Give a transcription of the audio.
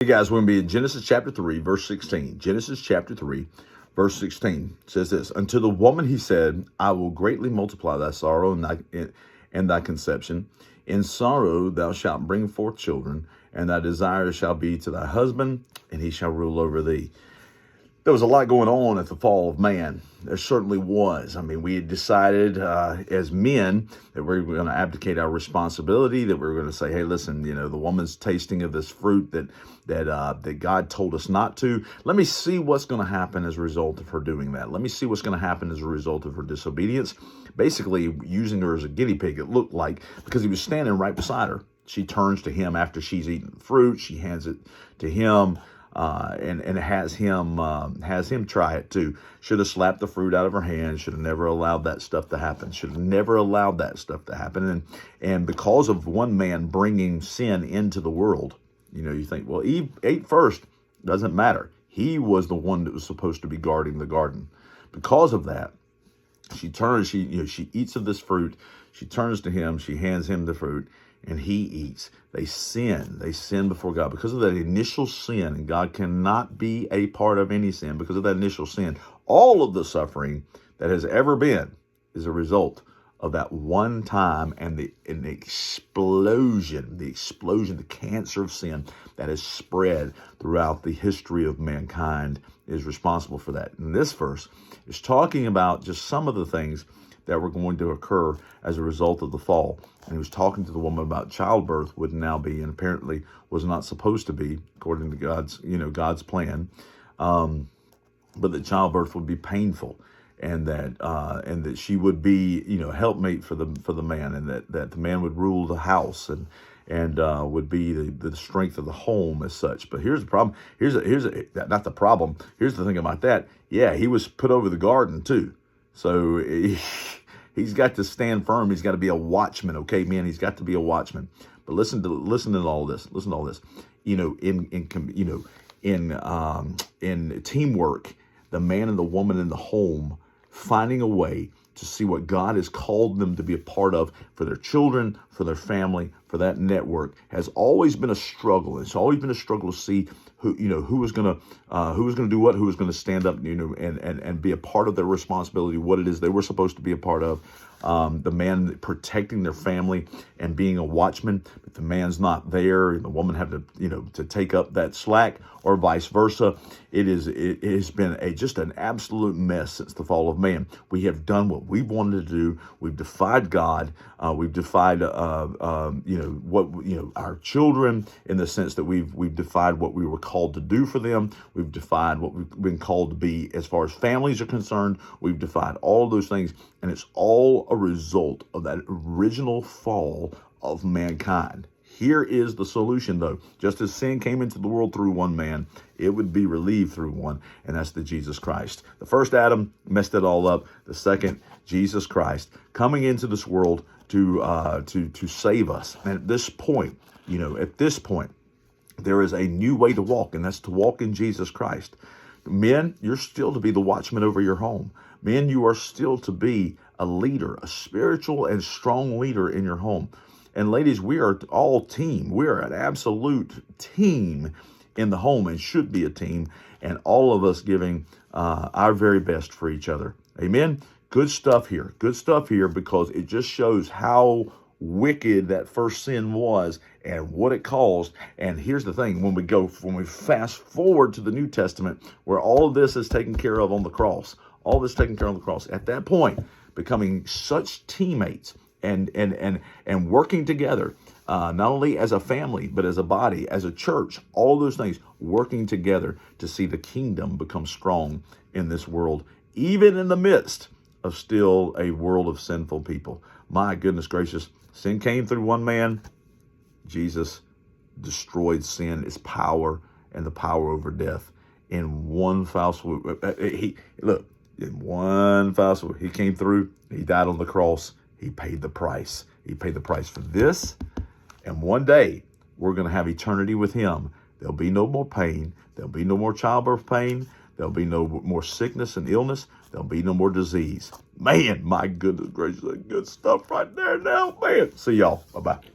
Hey guys, we're going to be in Genesis chapter 3, verse 16. Genesis chapter 3, verse 16 says this: Unto the woman he said, I will greatly multiply thy sorrow and thy conception. In sorrow thou shalt bring forth children, and thy desire shall be to thy husband, and he shall rule over thee. There was a lot going on at the fall of man. There certainly was. I mean, we had decided as men that we were going to abdicate our responsibility, that we were going to say, hey, listen, the woman's tasting of this fruit that God told us not to. Let me see what's going to happen as a result of her doing that. Let me see what's going to happen as a result of her disobedience. Basically, using her as a guinea pig, it looked like, because he was standing right beside her. She turns to him after she's eaten the fruit. She hands it to him. And has him try it too. Should have slapped the fruit out of her hand. Should have never allowed that stuff to happen. Should have never allowed that stuff to happen. And because of one man bringing sin into the world, you think, well, Eve ate first. Doesn't matter. He was the one that was supposed to be guarding the garden. Because of that, she eats of this fruit. She turns to him. She hands him the fruit, and he eats. They sin before God because of that initial sin, and God cannot be a part of any sin because of that initial sin. All of the suffering that has ever been is a result of that one time and the explosion, the cancer of sin that has spread throughout the history of mankind is responsible for that. And this verse is talking about just some of the things that were going to occur as a result of the fall. And he was talking to the woman about childbirth would now be, and apparently was not supposed to be, according to God's plan. But that childbirth would be painful, and that she would be, helpmate for the man, and that the man would rule the house and would be the strength of the home as such. But here's the problem. Not the problem. Here's the thing about that. Yeah, he was put over the garden too. So he's got to stand firm. He's got to be a watchman. Okay, man, he's got to be a watchman. But listen to all this. Listen to all this. In teamwork, the man and the woman in the home finding a way to see what God has called them to be a part of for their children, for their family, for that network has always been a struggle. It's always been a struggle to see who was going to do what, who was going to stand up, and be a part of their responsibility, what it is they were supposed to be a part of. The man protecting their family and being a watchman. If the man's not there, the woman have to take up that slack, or vice versa. It has been just an absolute mess since the fall of man. We have done what we wanted to do. We've defied God. We've defied our children, in the sense that we've defied what we were called to do for them. We've defied what we've been called to be as far as families are concerned. We've defied all of those things, and it's all a result of that original fall of mankind. Here is the solution, though. Just as sin came into the world through one man, it would be relieved through one, and that's the Jesus Christ. The first Adam messed it all up. The second, Jesus Christ, coming into this world to save us. And at this point, there is a new way to walk, and that's to walk in Jesus Christ. Men, you're still to be the watchman over your home. Men, you are still to be a leader, a spiritual and strong leader in your home. And ladies, we are all team. We are an absolute team in the home, and should be a team, and all of us giving our very best for each other. Amen. Good stuff here. Good stuff here, because it just shows how wicked that first sin was and what it caused. And here's the thing: when we fast forward to the New Testament, where all of this is taken care of on the cross, all this taken care of on the cross, at that point, becoming such teammates and working together, not only as a family, but as a body, as a church, all those things working together to see the kingdom become strong in this world, even in the midst of still a world of sinful people. My goodness gracious, sin came through one man. Jesus destroyed sin, its power, and the power over death in one foul swoop. In one foul swoop, he came through, he died on the cross. He paid the price. He paid the price for this. And one day, we're going to have eternity with him. There'll be no more pain. There'll be no more childbirth pain. There'll be no more sickness and illness. There'll be no more disease. Man, my goodness gracious, good stuff right there now, man. See y'all. Bye-bye.